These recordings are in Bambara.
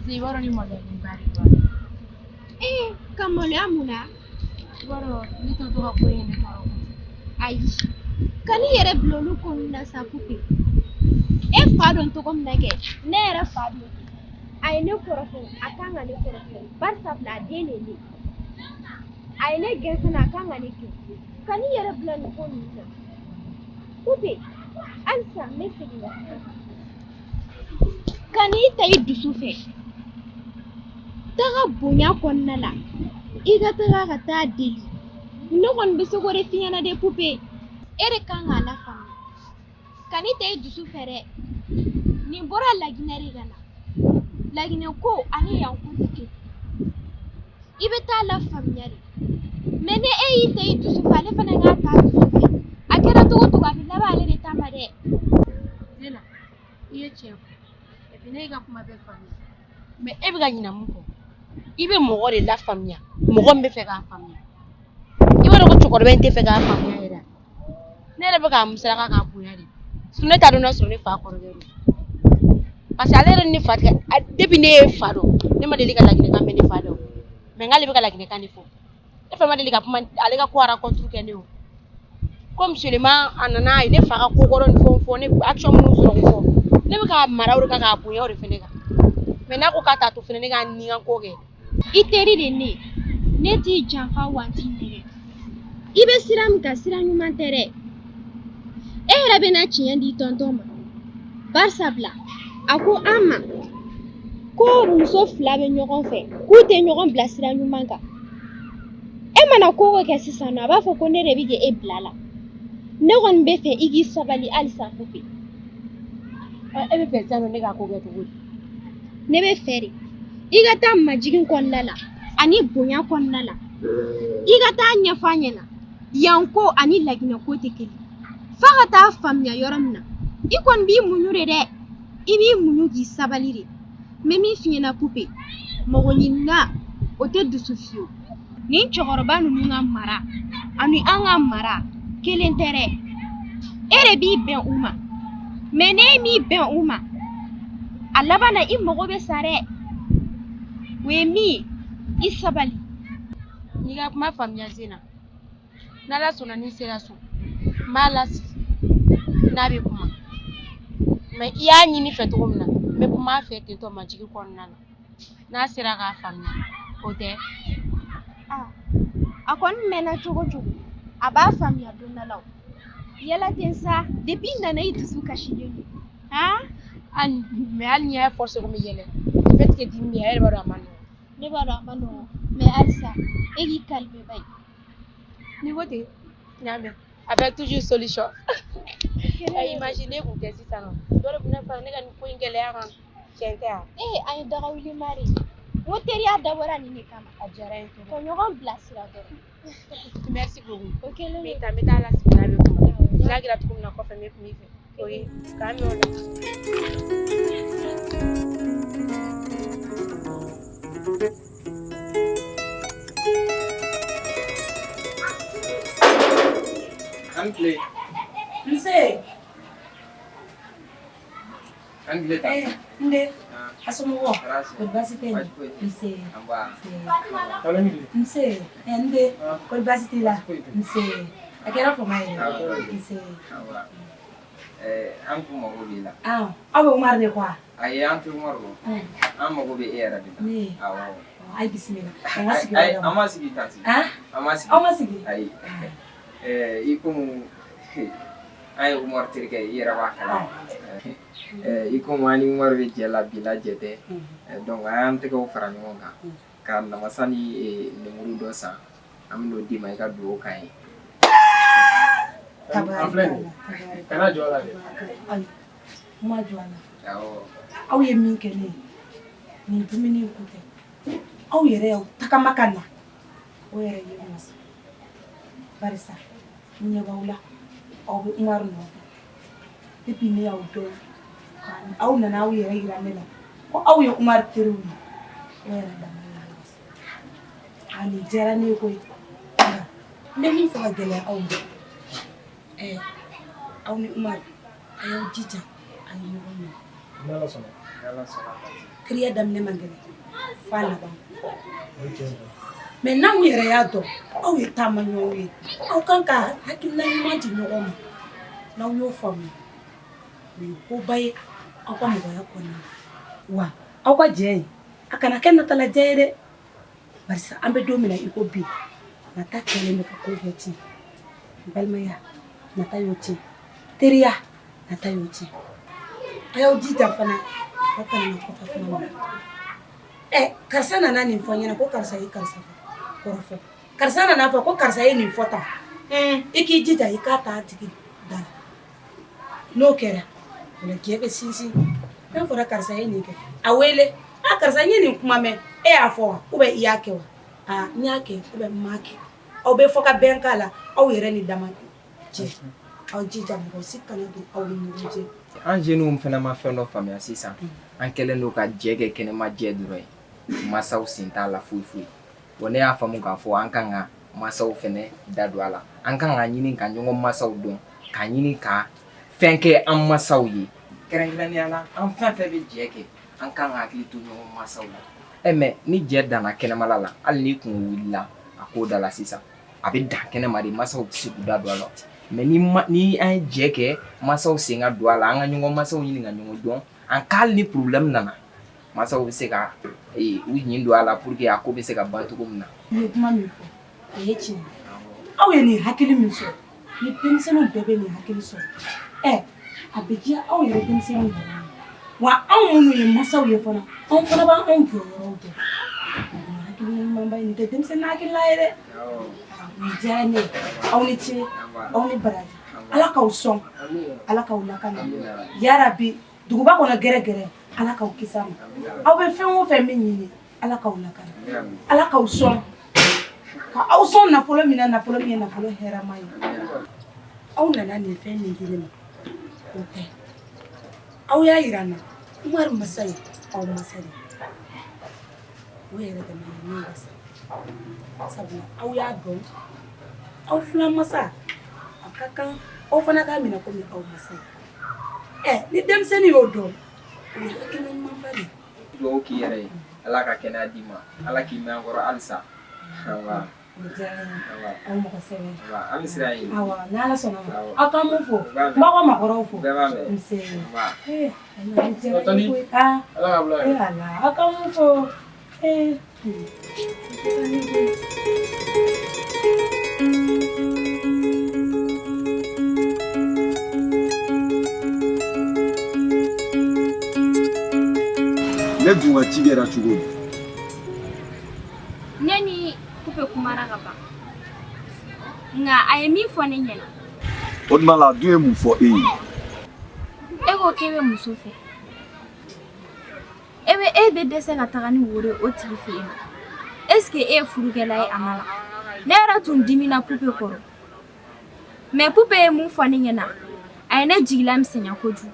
Zibaro ni mɔlɛ ni bari ba. Ka maloya mun na? Zibaro ni to ka ko in ne tɔɔrɔ. Ayi. Ka n'i yɛrɛ bila olu ko ninnu na sa Pupe. E fa dɔn cogo min na kɛ, ne yɛrɛ fa don. A ye ne kɔrɔfɔ, a kan ka ne kɔrɔfɔ. Bari sabula a den de ye ne ye. A ye ne gɛn fana, a kan ka ne gɛn. Ka n'i yɛrɛ bila nin ko ninnu na. Pupe, halisa n bɛ segin ka fɔ. Ka n'i ta i dusu fɛ. Taga bonya kɔnɔna la, i ka taga ka taa deli. Ne kɔni bɛ se k'o de f'i ɲɛna dɛ Pupe. E de kan k'a lafaamuya. Ka n'i ta i dusu fɛ dɛ. Nin bɔra Laginɛ de ka na. Laginɛ ko ani yan ko tɛ kelen. I bɛ taa lafaamuya de. Mais ni e y'i ta i dusu fɛ, ale fana k'a ta a dusu fɛ. A kɛra cogo o cogo a bɛ laban ale de ta ma dɛ. Zena, i ye tiɲɛ fɔ. Et puis ne y'i ka kuma bɛɛ faamuya. Mais e bɛ ka ɲinɛ mun kɔ? I bɛ mɔgɔ de lafaamuya. Mɔgɔ min bɛ fɛ k'a faamuya. I b'a dɔn ko cɛkɔrɔba in tɛ fɛ k'a faamuya yɛrɛ. Ne yɛrɛ bɛ k'a musaka k'a bonya de. Sinon ne t'a dɔn n'a sɔrɔ ne fa kɔrɔkɛ don. Parce que ale yɛrɛ ni ne fa tigɛ, depuis ne ye fa dɔn, ne ma deli ka Laginɛkan mɛn ne fa dɔn. Mais nk'ale bɛ ka Laginɛkan de fɔ. Ne fana ma deli ka kuma ale ka ko rencontre kɛ ne o. Comme seulement a nana a ye ne fa ka ko kɔrɔ ni fɛnw fɔ, ne action minnu sɔrɔ k'o fɔ. Ne bɛ k'a mara o de kan k'a bonya o de fɛnɛ kan. Mais n'a ko k'a t'a to fɛnɛ ne k'a ni n ka ko kɛ. I teri de ne. Ne t'i janfa wa n t'i nɛgɛ. I bɛ sira min kan sira ɲuman tɛ dɛ. E yɛrɛ bɛna tiɲɛ di tonton ma. Bari sabula, a ko an ma ko muso fila bɛ ɲɔgɔn fɛ k'u tɛ ɲɔgɔn bila sira ɲuman kan. E mana ko o ko kɛ sisan nɔ a b'a fɔ ko ne de bɛ k'e bila la. Ne kɔni bɛ fɛ i k'i sabali halisa Pupe. E bɛ fɛ sisan nɔ ne k'a ko kɛ cogo di? Ne bɛ fɛ de. I ka taa majigin kɔnɔna la ani bonya kɔnɔna la. I ka taa ɲɛfɔ a ɲɛna. Yan ko ani Laginɛ ko tɛ kelen. F'a ka taa faamuya yɔrɔ min na. I kɔni b'i muɲu de dɛ. I b'i muɲu k'i sabali de. N bɛ min f'i ɲɛna Pupe. Mɔgɔ ɲinina o tɛ dusu fiyewu. Nin cɛkɔrɔba ninnu ka mara ani an ka mara kelen tɛ dɛ. E de b'i bɛn u ma. Mais n'e m'i bɛn u ma, a laban na i mago bɛ sa dɛ. O ye min ye, i sabali. N'i ka kuma faamuya Zena. N'Ala sɔnna ni sera so, n b'a lasigi n'a bɛ kuma. Mais i y'a ɲini fɛ cogo min na, n bɛ kuma a fɛ ten tɔ majigin kɔnɔna na. N'a sera k'a faamuya, o tɛ. A kɔni mɛnna cogo o cogo, a b'a faamuya don dɔ la o. Yala ten sa, depuis i nana i dusu kasilen don. Mais hali n'i y'a forcer ko n bɛ yɛlɛ, le fait que dimi bɛ yen, a yɛrɛ b'a dɔn a ma nɔgɔn. Ne b'a dɔn a ma nɔgɔn, mais halisa e k'i calmer bayi. Ni ko ten, n y'a mɛn. Avec toujours solution. Imagine kun tɛ sisan nɔ. Dɔ de tun bɛ fara ne ka nin ko in gɛlɛya kan. Tiɲɛ tɛ wa? An ye dagawulima de ye. N ko teriya dabɔra nin de kama. A diyara n ye trop. Ka ɲɔgɔn bilasira dɔrɔn. Merci beaucoup. O kɛlen N bɛ taa lasigi n'a bɛ kuma. N'a kɛra cogo min na kɔfɛ n bɛ kuma i fɛ. O ye k'an mɛn o la. Angle. Nse. Angle ta. Nde. Asomugwo. Ko basi te. Nse. Nse. Nde. Ko basi te la. Nse. Akera fo mai. Nse. An ko mago b'i la. Aw bɛ Umar de quoi? Ayi an tɛ Umar bɔ. An mago bɛ e yɛrɛ de la. Ne. Awɔ. Ay bisimila. An ka sigi Ayi yɔrɔ an ma. ma sigi tan. An ma sigi. Aw ma sigi? Ayi. I komi an ye Umar terikɛ ye i yɛrɛ b'a kalama. I komi an ni Umar bɛ jɛ la bi la jɛ tɛ. Donc an y'an tɛgɛw fara ɲɔgɔn kan. Ka namasa ni lemuru dɔ san. An bɛ n'o d'i ma i ka dugawu k'an ye. Kana jɔ la dɛ. Ayi. Ma jɔ a la. Awɔ. Aw ye min kɛ ne ye. Nin dumuni in ko tɛ. Aw yɛrɛ y'aw tagama ka na. O yɛrɛ ye masa. Barisa n ɲɛ b'aw la. Aw bɛ Umar nɔfɛ. Depuis ne y'aw dɔn. Aw nana aw yɛrɛ yira ne la. Ko aw ye Umar teriw ye. O yɛrɛ dama ye masa. A nin diyara ne ye koyi. Nka n bɛ min fɔ ka gɛlɛya aw ma. Aw ni Umar a y'aw jija a ye ɲɔgɔn minɛ. N'Ala sɔnna. Kriya daminɛ man gɛlɛn f'a laban. Mais n'aw yɛrɛ y'a dɔn aw ye taama ɲɔgɔn ye aw kan ka hakilina ɲuman di ɲɔgɔn ma n'aw y'o faamu o ye koba ye aw ka mɔgɔya kɔnɔna na wa aw ka jɛ in a kana kɛ natalajɛ ye dɛ barisa an bɛ don min na i ko bi nata kɛlen bɛ ka ko bɛɛ tiɲɛ balimaya nata y'o tiɲɛ teriya nata y'o tiɲɛ a y'aw jija fana aw kana na kɔfɛ kuma ma karisa nana nin fɔ ɲɛna ko karisa ye karisa kɔrɔ fɔ karisa nana fɔ ko karisa ye nin fɔ tan i k'i jija i k'a ta a tigi da n'o kɛra o la jɛ bɛ sinsin n'a fɔra karisa ye nin kɛ a wele karisa n ye nin kuma mɛn e y'a fɔ wa ou bien i y'a kɛ wa n y'a kɛ ou bien n m'a kɛ aw bɛ fɔ ka bɛn k'a la aw yɛrɛ ni dama cɛ aw jija mɔgɔ si kana don aw ni ɲɔgɔn cɛ. An jeunes fana ma fɛn dɔ faamuya sisan an kɛlen don ka jɛ kɛ kɛnɛma jɛ dɔrɔn ye masaw sen t'a la foyi foyi wa ne y'a faamu k'a fɔ an kan ka masaw fana da don a la an kan ka ɲini ka ɲɔgɔn masaw dɔn ka ɲini ka fɛn kɛ an masaw ye kɛrɛnkɛrɛnnenya la an fɛn fɛn bɛ jɛ kɛ an kan ka hakili to ɲɔgɔn masaw la mais ni jɛ danna kɛnɛmala la hali ni kun wulila a ko da la sisan a bɛ dan kɛnɛma de masaw tɛ se k'u da don a la mais ni an ye jɛ kɛ masaw sen ka don a la an ka ɲɔgɔn masaw ɲini ka ɲɔgɔn dɔn an k'ali ni problème nana masaw bɛ se ka u ɲin don a la pour que a ko bɛ se ka ban cogo min na. N ye kuma min fɔ o ye tiɲɛ ye aw ye nin hakili min sɔrɔ ni denmisɛnninw bɛɛ bɛ nin hakili sɔrɔ a bɛ diya aw yɛrɛ denmisɛnninw yɛrɛ ye wa anw minnu ye masaw ye fana anw fana b'an jɔyɔrɔw dɔn hakili ɲumanba in tɛ denmisɛnnin hakilina ye dɛ nin diyara ne ye aw ni ce aw ni baraji ala k'aw sɔn ala k'aw lakana yarabi duguba kɔnɔ gɛrɛgɛrɛ ala k'aw kisi a ma aw bɛ fɛn o fɛn min ɲini ala k'aw lakana ala k'aw sɔn ka aw sɔn nafolo min na nafolo min ye nafolo hɛrɛma ye aw nana nin fɛn min di ne ma o tɛ aw y'a yira n na Umaru masa ye aw masa de o yɛrɛ dama ye ne masa sabula aw y'a dɔn aw filan masa a ka kan aw fana k'a minɛ komi aw masa ye ni denmisɛnnin y'o dɔn o ye hakilina ɲumanba de ye. Dugawu k'i yɛrɛ ye ala ka kɛnɛya d'i ma ala k'i mɛn an kɔrɔ halisa. O diyara n ye aw mɔgɔ sɛbɛn. An bɛ siran yen. Awɔ n'ala sɔnna ma aw ka mun fɔ n b'aw ka maakɔrɔw fɔ. Bɛɛ b'a mɛn. Nse ala ka bila ye. Ala aw ka mun fɔ ne dun ka ci kɛra cogo di? Ne ni Kupe kumara ka ban nka a ye min fɔ ne ɲɛna. O tuma la a dun ye mun fɔ e ye? E ko k'e bɛ muso fɛ e bɛ dɛsɛ ka taga ni woro o tigi fɛ yen nɔ est ce que e ye furukɛla ye a ma la ne yɛrɛ tun dimina Pupe kɔrɔ mais Pupe ye mun fɔ ne ɲɛna a ye ne jigila misɛnya kojugu.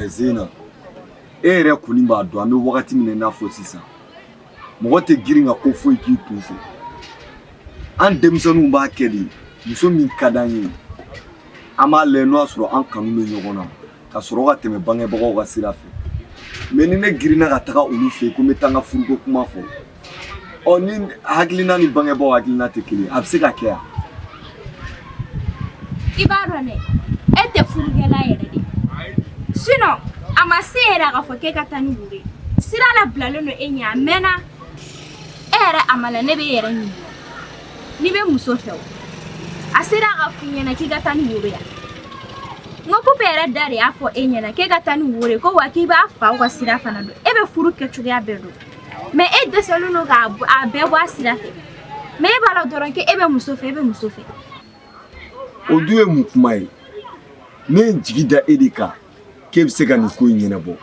Zena e yɛrɛ kɔni b'a dɔn an bɛ wagati min na i n'a fɔ sisan mɔgɔ tɛ girin ka ko foyi k'i kun fɛ an denmisɛnninw b'a kɛ de muso min ka d'an ye an b'a lajɛ n'o y'a sɔrɔ an kanu bɛ ɲɔgɔn na ka sɔrɔ ka tɛmɛ bangebagaw ka sira fɛ mais ni ne girinna ka taga olu fɛ yen ko n bɛ taa n ka furuko kuma fɔ ni hakilina ni bangebagaw hakilina tɛ kelen a bɛ se ka kɛ yan. I b'a dɔn dɛ e tɛ furukɛla yɛrɛ de sinon a ma se yɛrɛ k'a fɔ k'e ka taa ni woro ye sira labilalen don e ɲɛ a mɛnna e yɛrɛ a ma la ne bɛ e yɛrɛ ɲininka n'i bɛ muso fɛ o a sera ka f'i ɲɛna k'i ka taa ni woro ye n ko Pupe yɛrɛ da de y'a fɔ e ɲɛna k'e ka taa ni woro ye ko wa k'i b'a faw ka sira fana dɔn e bɛ furu kɛcogoya bɛɛ dɔn mais e dɛsɛlen don k'a bɛɛ bɔ a sira fɛ mais e b'a la dɔrɔn k'e bɛ muso fɛ e bɛ muso fɛ. O dun ye mun kuma ye ne ye n jigi da e de kan k'e bɛ se ka nin ko in ɲɛnabɔ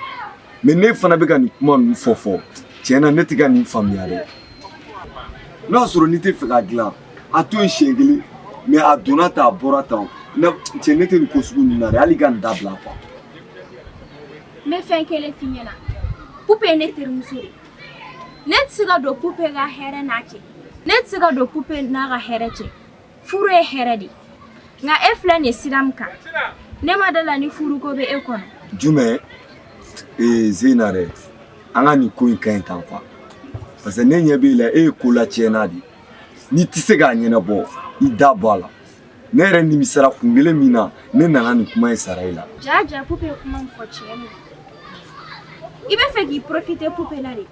mais ne fana bɛ ka nin kuma ninnu fɔ tiɲɛ na ne tɛ ka nin faamuya dɛ n'o y'a sɔrɔ n'i tɛ fɛ ka dilan a to yen siɲɛ kelen mais a donna tan a bɔra tan cɛ ne tɛ nin ko sugu ninnu na dɛ hali ka nin dabila quoi. n bɛ fɛn kelen f'i ɲɛna Pupe ye ne terimuso de ne tɛ se ka don Pupe ka hɛrɛ n'a cɛ ne tɛ se ka don Pupe n'a ka hɛrɛ cɛ furu ye hɛrɛ de nka e filɛ nin ye sira min kan ne ma dala ni furuko bɛ e kɔnɔ. Jumɛn Zeyna dɛ an ka nin ko in ka ɲi tan quoi parce que ne ɲɛ b'e la e ye ko la tiɲɛna de n'i tɛ se k'a ɲɛnabɔ i da bɔ a la ne yɛrɛ nimisara kun kelen min na ne nana nin kuma in sara i la. Jaja poupée kuma min fɔ tiɲɛ don i bɛ fɛ k'i profiter poupée la de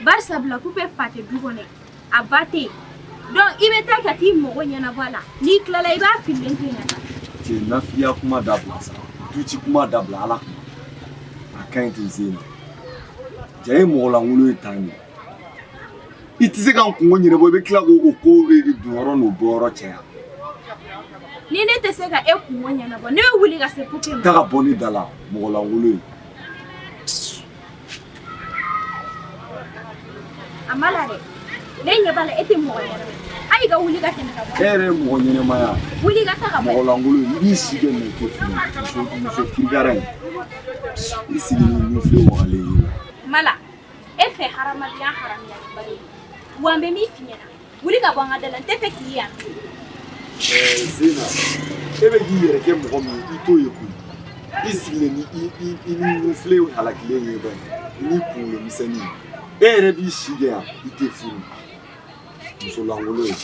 bari sabula poupée fa tɛ du kɔnɔ a ba tɛ yen donc i bɛ taa ka t'i mago ɲɛnabɔ a la n'i tilala i b'a fililen to yen ka taa. cɛ nafiya kuma dabila sa duci kuma dabila ala kuma a ka ɲi ten Zeyna ja ye mɔgɔ lankolon ye tan de i tɛ se ka n kungo ɲɛnabɔ i bɛ tila k'o ko donyɔrɔ n'o bɔyɔrɔ caya. Ni ne tɛ se ka e kungo ɲɛnabɔ ne bɛ wuli ka se poupée ma. taa ka bɔ ne da la mɔgɔ lankolon ye. a ma la dɛ ne ɲɛ b'a la e tɛ mɔgɔ ɲɛnabɔ hali ka wuli ka tɛmɛ ka bɔ. e yɛrɛ ye mɔgɔ ɲɛnɛmaya wuli ka taa ka bɔ. mɔgɔ lankolon i b'i sigi mɛ i tɛ fili muso kirikara in i sigi ni filɛ wagalen ye. Mala e fɛ hadamadenya haramuya bari wa n bɛ min f'i ɲɛna wuli ka bɔ an ka da la n tɛ fɛ k'i ye yan. Zeyna e bɛ k'i yɛrɛ kɛ mɔgɔ min i t'o ye koyi i sigilen ni i ni nufile halakilen ye bɛɛ i ni kunkolo misɛnnin e yɛrɛ b'i si kɛ yan i tɛ furu muso lankolon ye.